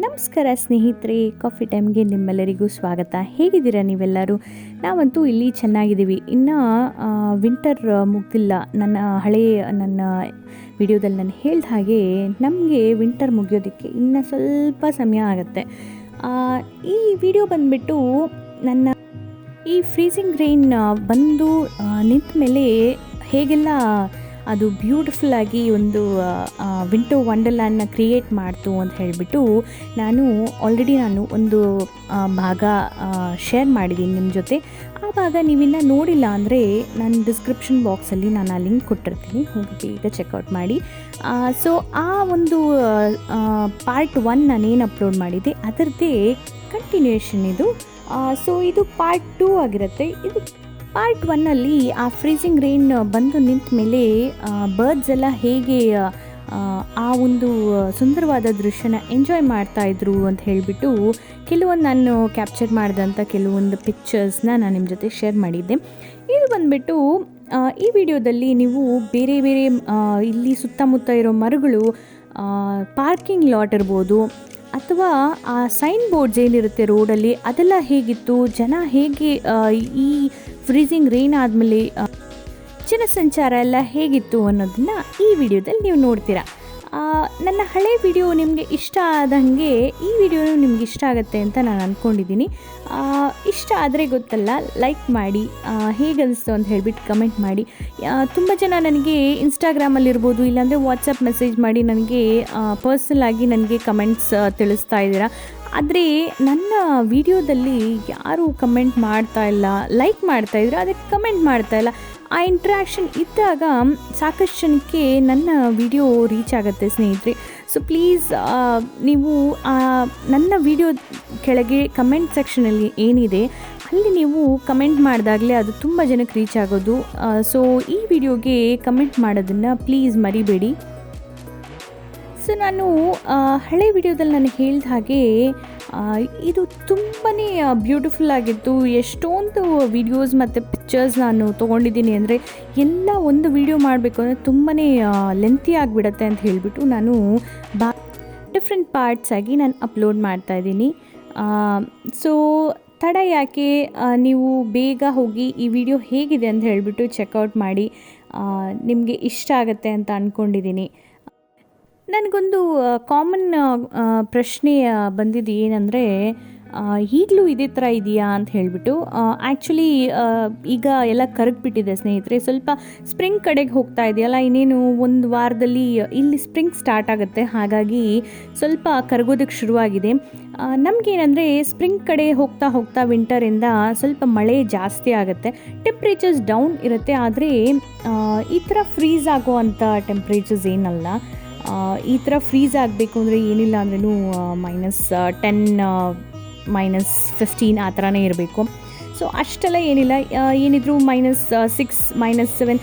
ನಮಸ್ಕಾರ ಸ್ನೇಹಿತರೆ, ಕಾಫಿ ಟೈಮ್ಗೆ ನಿಮ್ಮೆಲ್ಲರಿಗೂ ಸ್ವಾಗತ. ಹೇಗಿದ್ದೀರಾ ನೀವೆಲ್ಲರೂ? ನಾವಂತೂ ಇಲ್ಲಿ ಚೆನ್ನಾಗಿದ್ದೀವಿ. ಇನ್ನು ವಿಂಟರ್ ಮುಗಿದಿಲ್ಲ. ನನ್ನ ವಿಡಿಯೋದಲ್ಲಿ ನಾನು ಹೇಳಿದ ಹಾಗೆ ನಮಗೆ ವಿಂಟರ್ ಮುಗಿಯೋದಕ್ಕೆ ಇನ್ನು ಸ್ವಲ್ಪ ಸಮಯ ಆಗುತ್ತೆ. ಈ ವಿಡಿಯೋ ಬಂದುಬಿಟ್ಟು ನನ್ನ ಈ ಫ್ರೀಸಿಂಗ್ ರೈನ್ ಬಂದು ನಿಂತ ಮೇಲೆ ಹೇಗೆಲ್ಲ ಅದು ಬ್ಯೂಟಿಫುಲ್ಲಾಗಿ ಒಂದು ವಿಂಟರ್ ವಂಡರ್ಲ್ಯಾಂಡ್ನ ಕ್ರಿಯೇಟ್ ಮಾಡ್ತು ಅಂತ ಹೇಳಿಬಿಟ್ಟು ನಾನು ಒಂದು ಭಾಗ ಶೇರ್ ಮಾಡಿದ್ದೀನಿ ನಿಮ್ಮ ಜೊತೆ. ಆ ಭಾಗ ನೀವಿನ್ನು ನೋಡಿಲ್ಲ ಅಂದರೆ ನಾನು ಡಿಸ್ಕ್ರಿಪ್ಷನ್ ಬಾಕ್ಸಲ್ಲಿ ನಾನು ಆ ಲಿಂಕ್ ಕೊಟ್ಟಿರ್ತೀನಿ, ಹೋಗಿ ಬೇಗ ಚೆಕ್ಔಟ್ ಮಾಡಿ. ಸೊ ಆ ಒಂದು ಪಾರ್ಟ್ 1 ನಾನೇನು ಅಪ್ಲೋಡ್ ಮಾಡಿದ್ದೆ ಅದರದ್ದೇ ಕಂಟಿನ್ಯೂಯೇಷನ್ ಇದು. ಸೊ ಇದು ಪಾರ್ಟ್ 2 ಆಗಿರುತ್ತೆ. ಇದು ಪಾರ್ಟ್ 1ಅಲ್ಲಿ ಆ ಫ್ರೀಸಿಂಗ್ ರೈನ್ ಬಂದು ನಿಂತ ಮೇಲೆ ಬರ್ಡ್ಸ್ ಎಲ್ಲ ಹೇಗೆ ಆ ಒಂದು ಸುಂದರವಾದ ದೃಶ್ಯನ ಎಂಜಾಯ್ ಮಾಡ್ತಾಯಿದ್ರು ಅಂತ ಹೇಳಿಬಿಟ್ಟು ಕೆಲವೊಂದು ನಾನು ಕ್ಯಾಪ್ಚರ್ ಮಾಡಿದಂಥ ಕೆಲವೊಂದು ಪಿಕ್ಚರ್ಸ್ನ ನಾನು ನಿಮ್ಮ ಜೊತೆ ಶೇರ್ ಮಾಡಿದ್ದೆ. ಇದು ಬಂದುಬಿಟ್ಟು ಈ ವಿಡಿಯೋದಲ್ಲಿ ನೀವು ಬೇರೆ ಬೇರೆ ಇಲ್ಲಿ ಸುತ್ತಮುತ್ತ ಇರೋ ಮರಗಳು, ಪಾರ್ಕಿಂಗ್ ಲಾಟ್ ಇರ್ಬೋದು, ಅಥವಾ ಆ ಸೈನ್ ಬೋರ್ಡ್ಸ್ ಏನಿರುತ್ತೆ ರೋಡಲ್ಲಿ ಅದೆಲ್ಲ ಹೇಗಿತ್ತು, ಜನ ಹೇಗೆ ಈ ಫ್ರೀಸಿಂಗ್ ರೈನ್ ಆದಮೇಲೆ ಜನಸಂಚಾರ ಎಲ್ಲ ಹೇಗಿತ್ತು ಅನ್ನೋದನ್ನು ಈ ವಿಡಿಯೋದಲ್ಲಿ ನೀವು ನೋಡ್ತೀರಾ. ನನ್ನ ಹಳೆ ವಿಡಿಯೋ ನಿಮಗೆ ಇಷ್ಟ ಆದಂಗೆ ಈ ವಿಡಿಯೋನೂ ನಿಮ್ಗೆ ಇಷ್ಟ ಆಗುತ್ತೆ ಅಂತ ನಾನು ಅಂದ್ಕೊಂಡಿದ್ದೀನಿ. ಇಷ್ಟ ಆದರೆ ಗೊತ್ತಲ್ಲ, ಲೈಕ್ ಮಾಡಿ, ಹೇಗನ್ನಿಸ್ತು ಅಂತ ಹೇಳಿಬಿಟ್ಟು ಕಮೆಂಟ್ ಮಾಡಿ. ತುಂಬ ಜನ ನನಗೆ ಇನ್ಸ್ಟಾಗ್ರಾಮಲ್ಲಿರ್ಬೋದು ಇಲ್ಲಾಂದರೆ ವಾಟ್ಸಪ್ ಮೆಸೇಜ್ ಮಾಡಿ ನನಗೆ ಪರ್ಸ್ನಲಾಗಿ ನನಗೆ ಕಮೆಂಟ್ಸ್ ತಿಳಿಸ್ತಾ ಇದ್ದೀರಾ. ಆದರೆ ನನ್ನ ವಿಡಿಯೋದಲ್ಲಿ ಯಾರೂ ಕಮೆಂಟ್ ಮಾಡ್ತಾಯಿಲ್ಲ, ಲೈಕ್ ಮಾಡ್ತಾಯಿದ್ರು, ಅದಕ್ಕೆ ಕಮೆಂಟ್ ಮಾಡ್ತಾಯಿಲ್ಲ. ಆ ಇಂಟ್ರ್ಯಾಕ್ಷನ್ ಇದ್ದಾಗ ಸಾಕಷ್ಟು ಜನಕ್ಕೆ ನನ್ನ ವಿಡಿಯೋ ರೀಚ್ ಆಗುತ್ತೆ ಸ್ನೇಹಿತರೆ. ಸೊ ಪ್ಲೀಸ್ ನೀವು ನನ್ನ ವಿಡಿಯೋ ಕೆಳಗೆ ಕಮೆಂಟ್ ಸೆಕ್ಷನಲ್ಲಿ ಏನಿದೆ ಅಲ್ಲಿ ನೀವು ಕಮೆಂಟ್ ಮಾಡಿದಾಗಲೇ ಅದು ತುಂಬ ಜನಕ್ಕೆ ರೀಚ್ ಆಗೋದು. ಸೊ ಈ ವಿಡಿಯೋಗೆ ಕಮೆಂಟ್ ಮಾಡೋದನ್ನು ಪ್ಲೀಸ್ ಮರಿಬೇಡಿ. ಸೊ ನಾನು ಹಳೆ ವಿಡಿಯೋದಲ್ಲಿ ನಾನು ಹೇಳಿದ ಹಾಗೆ ಇದು ತುಂಬಾ ಬ್ಯೂಟಿಫುಲ್ ಆಗಿತ್ತು. ಎಷ್ಟೊಂದು ವಿಡಿಯೋಸ್ ಮತ್ತು ಪಿಕ್ಚರ್ಸ್ ನಾನು ತೊಗೊಂಡಿದ್ದೀನಿ ಅಂದರೆ ಎಲ್ಲ ಒಂದು ವಿಡಿಯೋ ಮಾಡಬೇಕು ಅಂದರೆ ತುಂಬಾ ಲೆಂತಿ ಆಗಿಬಿಡತ್ತೆ ಅಂತ ಹೇಳಿಬಿಟ್ಟು ನಾನು ಡಿಫ್ರೆಂಟ್ ಪಾರ್ಟ್ಸ್ ಆಗಿ ನಾನು ಅಪ್ಲೋಡ್ ಮಾಡ್ತಾಯಿದ್ದೀನಿ. ಸೊ ತಡ ಯಾಕೆ, ನೀವು ಬೇಗ ಹೋಗಿ ಈ ವಿಡಿಯೋ ಹೇಗಿದೆ ಅಂತ ಹೇಳಿಬಿಟ್ಟು ಚೆಕ್ಔಟ್ ಮಾಡಿ. ನಿಮಗೆ ಇಷ್ಟ ಆಗುತ್ತೆ ಅಂತ ಅಂದ್ಕೊಂಡಿದ್ದೀನಿ. ನನಗೊಂದು ಕಾಮನ್ ಪ್ರಶ್ನೆ ಬಂದಿದ್ದು ಏನಂದರೆ, ಈಗಲೂ ಇದೇ ಥರ ಇದೆಯಾ ಅಂತ ಹೇಳಿಬಿಟ್ಟು. ಆ್ಯಕ್ಚುಲಿ ಈಗ ಎಲ್ಲ ಕರಗಿಬಿಟ್ಟಿದೆ ಸ್ನೇಹಿತರೆ. ಸ್ವಲ್ಪ ಸ್ಪ್ರಿಂಗ್ ಕಡೆಗೆ ಹೋಗ್ತಾ ಇದೆಯಲ್ಲ, ಇನ್ನೇನು ಒಂದು ವಾರದಲ್ಲಿ ಇಲ್ಲಿ ಸ್ಪ್ರಿಂಗ್ ಸ್ಟಾರ್ಟ್ ಆಗುತ್ತೆ. ಹಾಗಾಗಿ ಸ್ವಲ್ಪ ಕರಗೋದಕ್ಕೆ ಶುರುವಾಗಿದೆ. ನಮಗೇನೆಂದರೆ ಸ್ಪ್ರಿಂಗ್ ಕಡೆ ಹೋಗ್ತಾ ಹೋಗ್ತಾ ವಿಂಟರಿಂದ ಸ್ವಲ್ಪ ಮಳೆ ಜಾಸ್ತಿ ಆಗುತ್ತೆ, ಟೆಂಪ್ರೇಚರ್ಸ್ ಡೌನ್ ಇರುತ್ತೆ. ಆದರೆ ಈ ಥರ ಫ್ರೀಸ್ ಆಗೋ ಅಂಥ ಟೆಂಪ್ರೇಚರ್ಸ್ ಏನಲ್ಲ. ಈ ಥರ ಫ್ರೀಸ್ ಆಗಬೇಕು ಅಂದರೆ ಏನಿಲ್ಲ ಅಂದ್ರೂ -10 -15 ಆ ಥರನೇ ಇರಬೇಕು. ಸೊ ಅಷ್ಟೆಲ್ಲ ಏನಿಲ್ಲ, ಏನಿದ್ರು -6 -7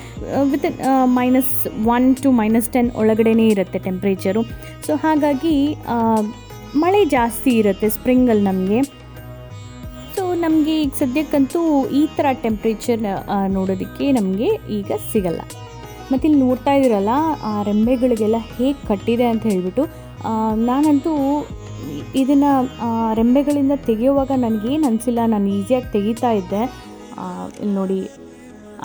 ವಿತಿನ್ -1 to -10 ಒಳಗಡೆನೇ ಇರುತ್ತೆ ಟೆಂಪ್ರೇಚರು. ಸೊ ಹಾಗಾಗಿ ಮಳೆ ಜಾಸ್ತಿ ಇರುತ್ತೆ ಸ್ಪ್ರಿಂಗಲ್ಲಿ ನಮಗೆ. ಸೊ ನಮಗೆ ಈಗ ಸದ್ಯಕ್ಕಂತೂ ಈ ಥರ ಟೆಂಪ್ರೇಚರ್ ನೋಡೋದಕ್ಕೆ ನಮಗೆ ಈಗ ಸಿಗಲ್ಲ. ಮತ್ತು ಇಲ್ಲಿ ನೋಡ್ತಾ ಇದ್ದೀರಲ್ಲ ಆ ರೆಂಬೆಗಳಿಗೆಲ್ಲ ಹೇಗೆ ಕಟ್ಟಿದೆ ಅಂತ ಹೇಳಿಬಿಟ್ಟು. ನಾನಂತೂ ಇದನ್ನು ರೆಂಬೆಗಳಿಂದ ತೆಗೆಯುವಾಗ ನನಗೇನು ಅನಿಸಿಲ್ಲ, ನಾನು ಈಸಿಯಾಗಿ ತೆಗಿತಾ ಇದ್ದೆ. ಇಲ್ಲಿ ನೋಡಿ,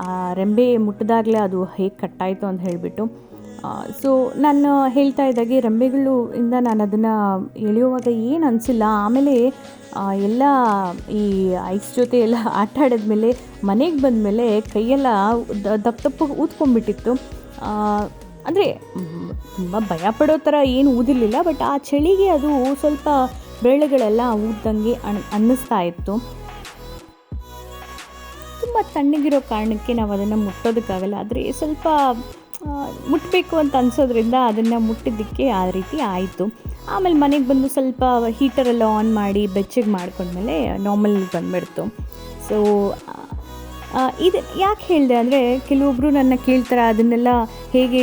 ಆ ರೆಂಬೆ ಮುಟ್ಟಿದಾಗಲೇ ಅದು ಹೇಗೆ ಕಟ್ಟಾಯಿತು ಅಂತ ಹೇಳಿಬಿಟ್ಟು. ಸೊ ನಾನು ಹೇಳ್ತಾ ಇದ್ದಾಗೆ ರೆಂಬೆಗಳು ಇಂದ ನಾನು ಅದನ್ನು ಎಳೆಯುವಾಗ ಏನು ಅನಿಸಿಲ್ಲ. ಆಮೇಲೆ ಎಲ್ಲ ಈ ಐಸ್ ಜೊತೆ ಎಲ್ಲ ಆಟ ಆಡಿದ್ಮೇಲೆ ಮನೆಗೆ ಬಂದಮೇಲೆ ಕೈಯೆಲ್ಲ ದಪ್ಪ ಊದ್ಕೊಂಡ್ಬಿಟ್ಟಿತ್ತು. ಅಂದರೆ ತುಂಬ ಭಯಪಡೋ ಥರ ಏನು ಊದಿರಲಿಲ್ಲ, ಬಟ್ ಆ ಚಳಿಗೆ ಅದು ಸ್ವಲ್ಪ ಬೆರಳುಗಳೆಲ್ಲ ಊದ್ದಂಗೆ ಅನ್ನಿಸ್ತಾ ಇತ್ತು. ತುಂಬ ತಣ್ಣಗಿರೋ ಕಾರಣಕ್ಕೆ ನಾವು ಅದನ್ನು ಮುಟ್ಟೋದಕ್ಕಾಗಲ್ಲ. ಆದರೆ ಸ್ವಲ್ಪ ಮುಟ್ಟಬೇಕು ಅಂತ ಅನಿಸೋದ್ರಿಂದ ಅದನ್ನು ಮುಟ್ಟಿದ್ದಕ್ಕೆ ಆ ರೀತಿ ಆಯಿತು. ಆಮೇಲೆ ಮನೆಗೆ ಬಂದು ಸ್ವಲ್ಪ ಹೀಟರೆಲ್ಲ ಆನ್ ಮಾಡಿ ಬೆಚ್ಚಗೆ ಮಾಡ್ಕೊಂಡ್ಮೇಲೆ ನಾರ್ಮಲ್ ಬಂದುಬಿಡ್ತು. ಸೊ ಇದು ಯಾಕೆ ಹೇಳಿದೆ ಅಂದರೆ ಕೆಲವೊಬ್ಬರು ನನ್ನ ಕೇಳ್ತಾರೆ, ಅದನ್ನೆಲ್ಲ ಹೇಗೆ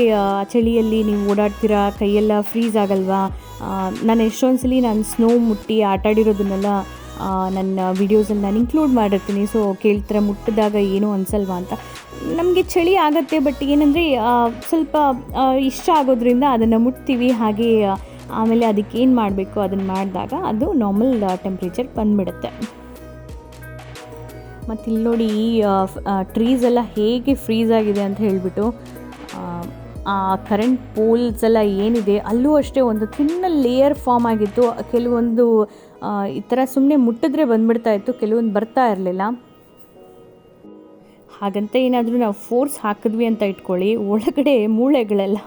ಚಳಿಯಲ್ಲಿ ನೀವು ಓಡಾಡ್ತೀರಾ, ಕೈಯೆಲ್ಲ ಫ್ರೀಸ್ ಆಗಲ್ವಾ? ನಾನು ಎಷ್ಟೊಂದು ಸಲ ನಾನು ಸ್ನೋ ಮುಟ್ಟಿ ಆಟಾಡಿರೋದನ್ನೆಲ್ಲ ನನ್ನ ವೀಡಿಯೋಸಲ್ಲಿ ನಾನು ಇನ್ಕ್ಲೂಡ್ ಮಾಡಿರ್ತೀನಿ. ಸೊ ಕೇಳ್ತಾರೆ ಮುಟ್ಟಿದಾಗ ಏನೂ ಅನಿಸಲ್ವಾ ಅಂತ. ನಮಗೆ ಚಳಿ ಆಗುತ್ತೆ, ಬಟ್ ಏನಂದರೆ ಸ್ವಲ್ಪ ಇಷ್ಟ ಆಗೋದ್ರಿಂದ ಅದನ್ನು ಮುಟ್ತೀವಿ. ಹಾಗೆ ಆಮೇಲೆ ಅದಕ್ಕೇನು ಮಾಡಬೇಕು ಅದನ್ನು ಮಾಡಿದಾಗ ಅದು ನಾರ್ಮಲ್ ಟೆಂಪ್ರೇಚರ್ ಬಂದುಬಿಡುತ್ತೆ. ಮತ್ತು ಇಲ್ಲಿ ನೋಡಿ ಟ್ರೀಸ್ ಎಲ್ಲ ಹೇಗೆ ಫ್ರೀಸ್ ಆಗಿದೆ ಅಂತ ಹೇಳಿಬಿಟ್ಟು, ಆ ಕರೆಂಟ್ ಪೋಲ್ಸ್ ಎಲ್ಲ ಏನಿದೆ ಅಲ್ಲೂ ಅಷ್ಟೇ ಒಂದು ಥಿನ್ನ ಲೇಯರ್ ಫಾರ್ಮ್ ಆಗಿತ್ತು. ಕೆಲವೊಂದು ಈ ಥರ ಸುಮ್ಮನೆ ಮುಟ್ಟಿದ್ರೆ ಬಂದುಬಿಡ್ತಾ ಇತ್ತು, ಕೆಲವೊಂದು ಬರ್ತಾ ಇರಲಿಲ್ಲ. ಹಾಗಂತ ಏನಾದರೂ ನಾವು ಫೋರ್ಸ್ ಹಾಕಿದ್ವಿ ಅಂತ ಇಟ್ಕೊಳ್ಳಿ, ಒಳಗಡೆ ಮೂಳೆಗಳೆಲ್ಲ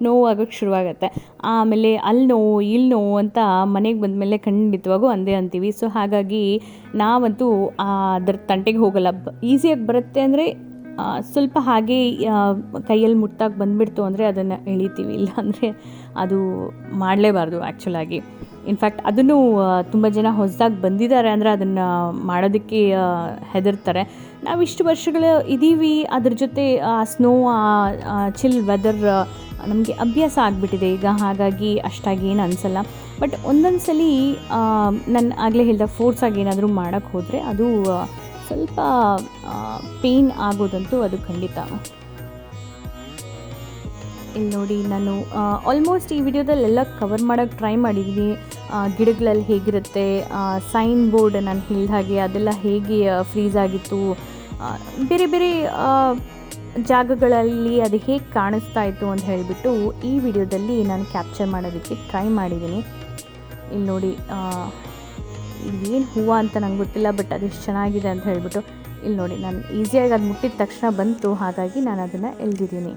ನೋವಾಗೋಕ್ಕೆ ಶುರುವಾಗುತ್ತೆ. ಆಮೇಲೆ ಅಲ್ಲಿ ನೋವು ಇಲ್ಲಿ ನೋವು ಅಂತ ಮನೆಗೆ ಬಂದಮೇಲೆ ಖಂಡಿತವಾಗೂ ಅಂದೇ ಅಂತೀವಿ. ಸೊ ಹಾಗಾಗಿ ನಾವಂತೂ ಅದ್ರ ತಂಟೆಗೆ ಹೋಗಲ್ಲ. ಈಸಿಯಾಗಿ ಬರುತ್ತೆ ಅಂದರೆ ಸ್ವಲ್ಪ ಹಾಗೆ ಕೈಯಲ್ಲಿ ಮುಟ್ಟಾಗ ಬಂದುಬಿಡ್ತು ಅಂದರೆ ಅದನ್ನು ಎಳಿತೀವಿ, ಇಲ್ಲಾಂದರೆ ಅದು ಮಾಡಲೇಬಾರ್ದು ಆ್ಯಕ್ಚುಲಾಗಿ. ಇನ್ಫ್ಯಾಕ್ಟ್ ಅದನ್ನು ತುಂಬ ಜನ ಹೊಸದಾಗಿ ಬಂದಿದ್ದಾರೆ ಅಂದರೆ ಅದನ್ನು ಮಾಡೋದಕ್ಕೆ ಹೆದರ್ತಾರೆ. ನಾವು ಇಷ್ಟು ವರ್ಷಗಳು ಇದ್ದೀವಿ, ಅದ್ರ ಜೊತೆ ಸ್ನೋ ಚಿಲ್ ವೆದರ್ ನಮಗೆ ಅಭ್ಯಾಸ ಆಗಿಬಿಟ್ಟಿದೆ ಈಗ, ಹಾಗಾಗಿ ಅಷ್ಟಾಗಿ ಏನು ಅನಿಸಲ್ಲ. ಬಟ್ ಒಂದೊಂದು ಸಲ ನಾನು ಆಗಲೇ ಹೇಳಿದ ಫೋರ್ಸಾಗಿ ಏನಾದರೂ ಮಾಡೋಕ್ಕೆ ಹೋದರೆ ಅದು ಸ್ವಲ್ಪ ಪೇಯ್ನ್ ಆಗೋದಂತೂ ಅದು ಖಂಡಿತ. ಇಲ್ಲಿ ನೋಡಿ, ನಾನು ಆಲ್ಮೋಸ್ಟ್ ಈ ವಿಡಿಯೋದಲ್ಲೆಲ್ಲ ಕವರ್ ಮಾಡೋಕ್ಕೆ ಟ್ರೈ ಮಾಡಿದ್ದೀನಿ. ಗಿಡಗಳಲ್ಲಿ ಹೇಗಿರುತ್ತೆ, ಸೈನ್ ಬೋರ್ಡ್ ನಾನು ಹೇಳಿದ ಹಾಗೆ ಅದೆಲ್ಲ ಹೇಗೆ ಫ್ರೀಸ್ ಆಗಿತ್ತು, ಬೇರೆ ಬೇರೆ ಜಾಗಗಳಲ್ಲಿ ಅದು ಹೇಗೆ ಕಾಣಿಸ್ತಾ ಇತ್ತು ಅಂತ ಹೇಳಿಬಿಟ್ಟು ಈ ವಿಡಿಯೋದಲ್ಲಿ ನಾನು ಕ್ಯಾಪ್ಚರ್ ಮಾಡೋದಕ್ಕೆ ಟ್ರೈ ಮಾಡಿದ್ದೀನಿ. ಇಲ್ಲಿ ನೋಡಿ, ಇದೇನು ಹೂವು ಅಂತ ನಂಗೆ ಗೊತ್ತಿಲ್ಲ, ಬಟ್ ಅದೆಷ್ಟು ಚೆನ್ನಾಗಿದೆ ಅಂತ ಹೇಳಿಬಿಟ್ಟು ಇಲ್ಲಿ ನೋಡಿ, ನಾನು ಈಸಿಯಾಗಿ ಅದು ಮುಟ್ಟಿದ ತಕ್ಷಣ ಬಂತು, ಹಾಗಾಗಿ ನಾನು ಅದನ್ನು ಎಳೆದಿದ್ದೀನಿ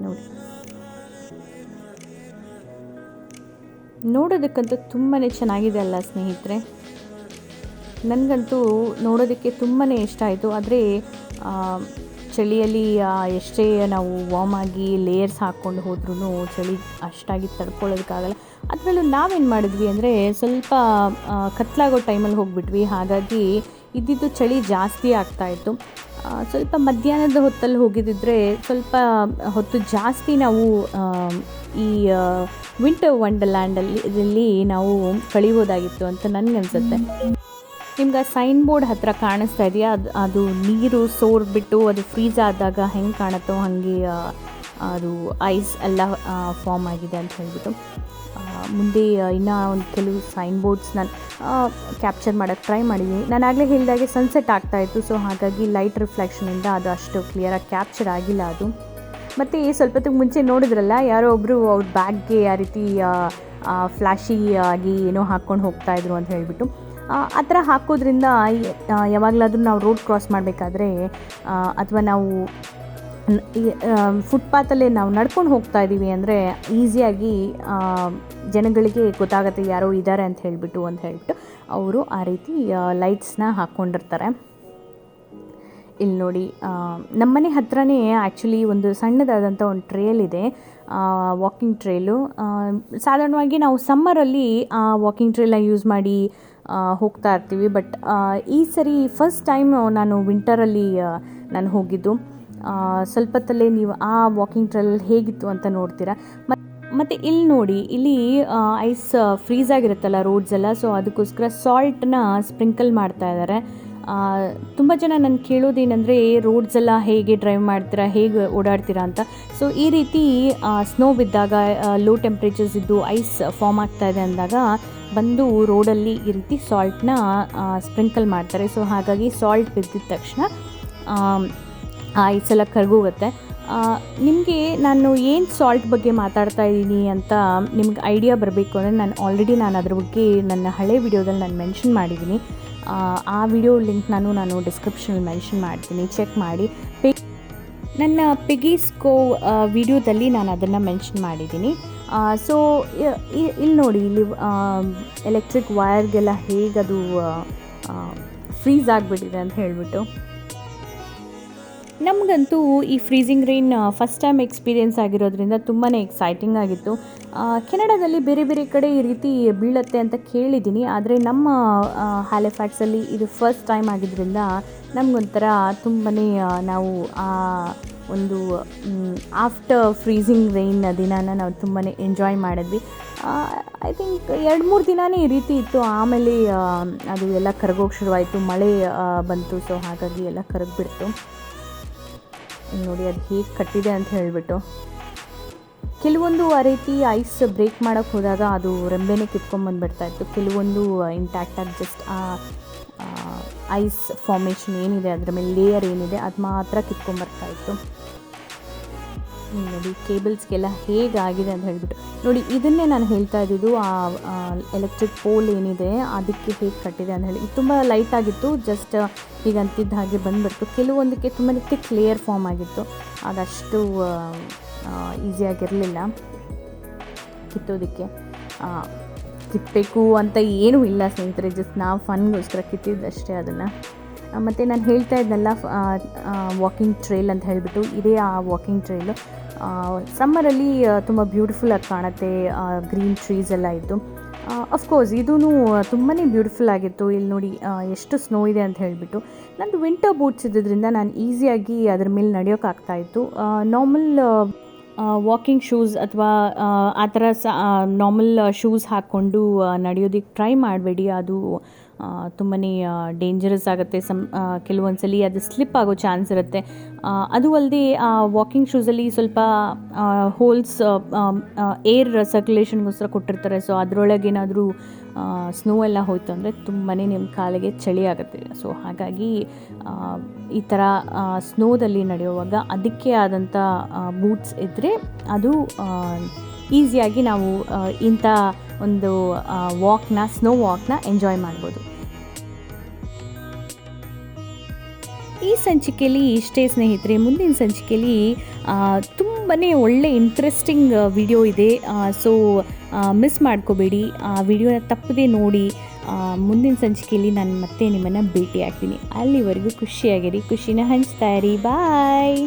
ನೋಡಿ. ನೋಡೋದಕ್ಕಂತೂ ತುಂಬಾ ಚೆನ್ನಾಗಿದೆ ಅಲ್ಲ ಸ್ನೇಹಿತರೆ? ನನಗಂತೂ ನೋಡೋದಕ್ಕೆ ತುಂಬಾ ಇಷ್ಟ ಆಯಿತು. ಆದರೆ ಚಳಿಯಲ್ಲಿ ಎಷ್ಟೇ ನಾವು ವಾರ್ಮ್ ಆಗಿ ಲೇಯರ್ಸ್ ಹಾಕ್ಕೊಂಡು ಹೋದ್ರೂ ಚಳಿ ಅಷ್ಟಾಗಿ ತಡ್ಕೊಳ್ಳೋದಕ್ಕಾಗಲ್ಲ. ಅದರಲ್ಲೂ ನಾವೇನು ಮಾಡಿದ್ವಿ ಅಂದರೆ ಸ್ವಲ್ಪ ಕತ್ಲಾಗೋ ಟೈಮಲ್ಲಿ ಹೋಗಿಬಿಟ್ವಿ, ಹಾಗಾಗಿ ಇದ್ದಿದ್ದು ಚಳಿ ಜಾಸ್ತಿ ಆಗ್ತಾಯಿತ್ತು. ಸ್ವಲ್ಪ ಮಧ್ಯಾಹ್ನದ ಹೊತ್ತಲ್ಲಿ ಹೋಗಿದ್ದಿದ್ರೆ ಸ್ವಲ್ಪ ಹೊತ್ತು ಜಾಸ್ತಿ ನಾವು ಈ ವಿಂಟರ್ ವಂಡರ್ಲ್ಯಾಂಡಲ್ಲಿ ನಾವು ಕಳಿಬೋದಾಗಿತ್ತು ಅಂತ ನನಗನ್ಸುತ್ತೆ. ನಿಮ್ಗೆ ಸೈನ್ ಬೋರ್ಡ್ ಹತ್ತಿರ ಕಾಣಿಸ್ತಾ ಇದೆಯಾ? ಅದು ನೀರು ಸೋರ್ಬಿಟ್ಟು ಅದು ಫ್ರೀಸ್ ಆದಾಗ ಹೆಂಗೆ ಕಾಣುತ್ತೋ ಹಾಗೆ ಅದು ಐಸ್ ಎಲ್ಲ ಫಾರ್ಮ್ ಆಗಿದೆ ಅಂತ ಹೇಳ್ಬಿಟ್ಟು ಮುಂದೆ ಇನ್ನೂ ಒಂದು ಕೆಲವು ಸೈನ್ ಬೋರ್ಡ್ಸ್ ನಾನು ಕ್ಯಾಪ್ಚರ್ ಮಾಡೋಕ್ಕೆ ಟ್ರೈ ಮಾಡಿದ್ದೀನಿ. ನಾನು ಆಗಲೇ ಹೇಳಿದಾಗೆ ಸನ್ಸೆಟ್ ಆಗ್ತಾಯಿತ್ತು, ಸೊ ಹಾಗಾಗಿ ಲೈಟ್ ರಿಫ್ಲೆಕ್ಷನಿಂದ ಅದು ಅಷ್ಟು ಕ್ಲಿಯರಾಗಿ ಕ್ಯಾಪ್ಚರ್ ಆಗಿಲ್ಲ ಅದು. ಮತ್ತು ಸ್ವಲ್ಪ ಹೊತ್ತಿಗೆ ಮುಂಚೆ ನೋಡಿದ್ರಲ್ಲ, ಯಾರೋ ಒಬ್ಬರು ಅವ್ರ ಬ್ಯಾಗ್ಗೆ ಆ ರೀತಿ ಫ್ಲ್ಯಾಶಿ ಆಗಿ ಏನೋ ಹಾಕ್ಕೊಂಡು ಹೋಗ್ತಾಯಿದ್ರು ಅಂತ ಹೇಳಿಬಿಟ್ಟು, ಆ ಥರ ಹಾಕೋದ್ರಿಂದ ಯಾವಾಗಲಾದರೂ ನಾವು ರೋಡ್ ಕ್ರಾಸ್ ಮಾಡಬೇಕಾದ್ರೆ ಅಥವಾ ನಾವು ಫುಟ್ಪಾತಲ್ಲೇ ನಾವು ನಡ್ಕೊಂಡು ಹೋಗ್ತಾ ಇದ್ದೀವಿ ಅಂದರೆ ಈಸಿಯಾಗಿ ಜನಗಳಿಗೆ ಗೊತ್ತಾಗುತ್ತೆ ಯಾರೋ ಇದ್ದಾರೆ ಅಂತ ಹೇಳಿಬಿಟ್ಟು ಅವರು ಆ ರೀತಿ ಲೈಟ್ಸ್ನ ಹಾಕ್ಕೊಂಡಿರ್ತಾರೆ. ಇಲ್ಲಿ ನೋಡಿ, ನಮ್ಮನೆ ಹತ್ರನೇ ಆ್ಯಕ್ಚುಲಿ ಒಂದು ಸಣ್ಣದಾದಂಥ ಒಂದು ಟ್ರೇಲ್ ಇದೆ, ವಾಕಿಂಗ್ ಟ್ರೇಲು. ಸಾಧಾರಣವಾಗಿ ನಾವು ಸಮ್ಮರಲ್ಲಿ ಆ ವಾಕಿಂಗ್ ಟ್ರೇಲ್ನ ಯೂಸ್ ಮಾಡಿ ಹೋಗ್ತಾ ಇರ್ತೀವಿ. ಬಟ್ ಈ ಸರಿ ಫಸ್ಟ್ ಟೈಮ್ ನಾನು ವಿಂಟರಲ್ಲಿ ನಾನು ಹೋಗಿದ್ದು. ಸ್ವಲ್ಪ ಹೊತ್ತಲ್ಲೇ ನೀವು ಆ ವಾಕಿಂಗ್ ಟ್ರೇಲ್ ಹೇಗಿತ್ತು ಅಂತ ನೋಡ್ತೀರಾ. ಮತ್ತು ಇಲ್ಲಿ ನೋಡಿ, ಇಲ್ಲಿ ಐಸ್ ಫ್ರೀಸ್ ಆಗಿರುತ್ತಲ್ಲ ರೋಡ್ಸ್ ಎಲ್ಲ, ಸೊ ಅದಕ್ಕೋಸ್ಕರ ಸಾಲ್ಟನ್ನ ಸ್ಪ್ರಿಂಕಲ್ ಮಾಡ್ತಾ ಇದ್ದಾರೆ. ತುಂಬ ಜನ ನಾನು ಕೇಳೋದೇನೆಂದರೆ ರೋಡ್ಸ್ ಎಲ್ಲ ಹೇಗೆ ಡ್ರೈವ್ ಮಾಡ್ತೀರಾ, ಹೇಗೆ ಓಡಾಡ್ತೀರಾ ಅಂತ. ಸೊ ಈ ರೀತಿ ಸ್ನೋ ಬಿದ್ದಾಗ ಲೋ ಟೆಂಪ್ರೇಚರ್ಸ್ ಇದ್ದು ಐಸ್ ಫಾರ್ಮ್ ಆಗ್ತಾ ಇದೆ ಅಂದಾಗ ಬಂದು ರೋಡಲ್ಲಿ ಈ ರೀತಿ ಸಾಲ್ಟನ್ನ ಸ್ಪ್ರಿಂಕಲ್ ಮಾಡ್ತಾರೆ. ಸೊ ಹಾಗಾಗಿ ಸಾಲ್ಟ್ ಬಿದ್ದಿದ ತಕ್ಷಣ ಐಸ್ ಎಲ್ಲ ಕರಗೋಗುತ್ತೆ. ನಿಮಗೆ ನಾನು ಏನು ಸಾಲ್ಟ್ ಬಗ್ಗೆ ಮಾತಾಡ್ತಾ ಇದ್ದೀನಿ ಅಂತ ನಿಮ್ಗೆ ಐಡಿಯಾ ಬರಬೇಕು ಅಂದರೆ ನಾನು ಅದ್ರ ಬಗ್ಗೆ ನನ್ನ ಹಳೆ ವಿಡಿಯೋದಲ್ಲಿ ನಾನು ಮೆನ್ಷನ್ ಮಾಡಿದ್ದೀನಿ. ಆ ವಿಡಿಯೋ ಲಿಂಕ್ ನಾನು ಡಿಸ್ಕ್ರಿಪ್ಷನಲ್ಲಿ ಮೆನ್ಷನ್ ಮಾಡ್ತೀನಿ, ಚೆಕ್ ಮಾಡಿ. ನನ್ನ ಪಿಗೀಸ್ ಕೋವ್ ವಿಡಿಯೋದಲ್ಲಿ ನಾನು ಅದನ್ನು ಮೆನ್ಷನ್ ಮಾಡಿದ್ದೀನಿ. ಸೊ ಇಲ್ಲಿ ನೋಡಿ, ಇಲ್ಲಿ ಎಲೆಕ್ಟ್ರಿಕ್ ವೈರ್ಗೆಲ್ಲ ಹೇಗದು ಫ್ರೀಸ್ ಆಗಿಬಿಟ್ಟಿದೆ ಅಂತ ಹೇಳಿಬಿಟ್ಟು ನಮಗಂತೂ ಈ freezing rain first time experience ಆಗಿರೋದ್ರಿಂದ ತುಂಬಾ ಎಕ್ಸೈಟಿಂಗ್ ಆಗಿತ್ತು. ಕೆನಡಾದಲ್ಲಿ ಬೇರೆ ಬೇರೆ ಕಡೆ ಈ ರೀತಿ ಬೀಳತ್ತೆ ಅಂತ ಕೇಳಿದ್ದೀನಿ, ಆದರೆ ನಮ್ಮ ಹ್ಯಾಲಿಫ್ಯಾಕ್ಸಲ್ಲಿ ಇದು ಫಸ್ಟ್ ಟೈಮ್ ಆಗಿದ್ದರಿಂದ ನಮಗೊಂಥರ ತುಂಬಾ ನಾವು ಒಂದು ಆಫ್ಟರ್ ಫ್ರೀಸಿಂಗ್ ರೈನ್ ದಿನಾನ ನಾವು ತುಂಬಾ ಎಂಜಾಯ್ ಮಾಡಿದ್ವಿ. ಐ ಥಿಂಕ್ 2-3 ದಿನವೇ ಈ ರೀತಿ ಇತ್ತು. ಆಮೇಲೆ ಅದು ಎಲ್ಲ ಕರಗೋಕ್ಕೆ ಶುರುವಾಯಿತು, ಮಳೆ ಬಂತು. ಸೊ ಹಾಗಾಗಿ ಎಲ್ಲ ಕರಗಿಬಿಡ್ತು. ನೋಡಿ ಅದು ಹೇಗೆ ಕಟ್ಟಿದೆ ಅಂತ ಹೇಳಿಬಿಟ್ಟು. ಕೆಲವೊಂದು ಆ ರೀತಿ ಐಸ್ ಬ್ರೇಕ್ ಮಾಡೋಕ್ಕೆ ಹೋದಾಗ ಅದು ರೆಂಬೆನೇ ಕಿತ್ಕೊಂಡ್ಬಂದುಬಿಡ್ತಾಯಿತ್ತು. ಕೆಲವೊಂದು ಇಂಟ್ಯಾಕ್ಟಾಗಿ ಜಸ್ಟ್ ಐಸ್ ಫಾರ್ಮೇಷನ್ ಏನಿದೆ ಅದರ ಮೇಲೆ ಲೇಯರ್ ಏನಿದೆ ಅದು ಮಾತ್ರ ಕಿತ್ಕೊಂಡ್ಬರ್ತಾಯಿತ್ತು. ನೋಡಿ ಕೇಬಲ್ಸ್ಗೆಲ್ಲ ಹೇಗಾಗಿದೆ ಅಂತ ಹೇಳಿಬಿಟ್ಟು. ನೋಡಿ ಇದನ್ನೇ ನಾನು ಹೇಳ್ತಾ ಇದ್ದಿದ್ದು, ಎಲೆಕ್ಟ್ರಿಕ್ ಪೋಲ್ ಏನಿದೆ ಅದಕ್ಕೆ ಹೇಗೆ ಕಟ್ಟಿದೆ ಅಂತ ಹೇಳಿ. ಇದು ತುಂಬ ಲೈಟಾಗಿತ್ತು, ಜಸ್ಟ್ ಈಗ ಅಂತಿದ್ದ ಹಾಗೆ ಬಂದುಬಿಡ್ತು. ಕೆಲವೊಂದಕ್ಕೆ ತುಂಬಾ ಥಿಕ್ ಲೇಯರ್ ಫಾರ್ಮ್ ಆಗಿತ್ತು, ಅದಷ್ಟು ಈಸಿಯಾಗಿರಲಿಲ್ಲ ಕಿತ್ತೋದಕ್ಕೆ. ಕಿತ್ತಬೇಕು ಅಂತ ಏನೂ ಇಲ್ಲ ಸ್ನೇಹಿತರೆ, ಜಸ್ಟ್ ನಾವು ಫನ್ಗೋಸ್ಕರ ಕಿತ್ತಿದ್ದಷ್ಟೇ ಅದನ್ನು. ಮತ್ತು ನಾನು ಹೇಳ್ತಾ ಇದ್ನಲ್ಲ ವಾಕಿಂಗ್ ಟ್ರೈಲ್ ಅಂತ ಹೇಳಿಬಿಟ್ಟು, ಇದೇ ಆ ವಾಕಿಂಗ್ ಟ್ರೈಲು. ಸಮ್ಮರಲ್ಲಿ ತುಂಬ ಬ್ಯೂಟಿಫುಲ್ಲಾಗಿ ಕಾಣುತ್ತೆ, ಗ್ರೀನ್ ಟ್ರೀಸ್ ಎಲ್ಲ ಇದ್ದು. ಅಫ್ಕೋರ್ಸ್ ಇದೂ ತುಂಬಾ ಬ್ಯೂಟಿಫುಲ್ ಆಗಿತ್ತು. ಇಲ್ಲಿ ನೋಡಿ ಎಷ್ಟು ಸ್ನೋ ಇದೆ ಅಂತ ಹೇಳಿಬಿಟ್ಟು. ನಂದು ವಿಂಟರ್ ಬೂಟ್ಸ್ ಇದ್ದಿದ್ದರಿಂದ ನಾನು ಈಸಿಯಾಗಿ ಅದ್ರ ಮೇಲೆ ನಡೆಯೋಕ್ಕಾಗ್ತಾಯಿತ್ತು. ನಾರ್ಮಲ್ ವಾಕಿಂಗ್ ಶೂಸ್ ಅಥವಾ ಆ ಥರ ನಾರ್ಮಲ್ ಶೂಸ್ ಹಾಕ್ಕೊಂಡು ನಡೆಯೋದಕ್ಕೆ ಟ್ರೈ ಮಾಡಬೇಡಿ, ಅದು ತುಂಬಾ ಡೇಂಜರಸ್ ಆಗುತ್ತೆ. ಕೆಲವೊಂದು ಸಲ ಅದು ಸ್ಲಿಪ್ ಆಗೋ ಚಾನ್ಸ್ ಇರುತ್ತೆ. ಅದು ಅಲ್ಲದೆ ಆ ವಾಕಿಂಗ್ ಶೂಸಲ್ಲಿ ಸ್ವಲ್ಪ ಹೋಲ್ಸ್ ಏರ್ ಸರ್ಕ್ಯುಲೇಷನ್ಗೋಸ್ಕರ ಕೊಟ್ಟಿರ್ತಾರೆ. ಸೊ ಅದರೊಳಗೇನಾದರೂ ಸ್ನೋ ಎಲ್ಲ ಹೋಯ್ತು ಅಂದರೆ ತುಂಬಾ ನಿಮ್ಮ ಕಾಲಿಗೆ ಚಳಿ ಆಗುತ್ತೆ. ಸೊ ಹಾಗಾಗಿ ಈ ಥರ ಸ್ನೋದಲ್ಲಿ ನಡೆಯುವಾಗ ಅದಕ್ಕೆ ಆದಂಥ ಬೂಟ್ಸ್ ಇದ್ದರೆ ಅದು ಈಸಿಯಾಗಿ ನಾವು ಇಂಥ ಒಂದು ಸ್ನೋ ವಾಕ್ನ ಎಂಜಾಯ್ ಮಾಡ್ಬೋದು. ಈ ಸಂಚಿಕೆಯಲ್ಲಿ ಇಷ್ಟೇ ಸ್ನೇಹಿತರೆ. ಮುಂದಿನ ಸಂಚಿಕೆಯಲ್ಲಿ ತುಂಬಾ ಒಳ್ಳೆ ಇಂಟ್ರೆಸ್ಟಿಂಗ್ ವಿಡಿಯೋ ಇದೆ. ಸೊ ಮಿಸ್ ಮಾಡ್ಕೋಬೇಡಿ, ಆ ವಿಡಿಯೋನ ತಪ್ಪದೇ ನೋಡಿ. ಮುಂದಿನ ಸಂಚಿಕೆಯಲ್ಲಿ ನಾನು ಮತ್ತೆ ನಿಮ್ಮನ್ನು ಭೇಟಿ ಆಗ್ತೀನಿ. ಅಲ್ಲಿವರೆಗೂ ಖುಷಿಯಾಗಿರಿ, ಖುಷಿನ ಹಂಚ್ತಾ ಇರಿ. ಬಾಯ್.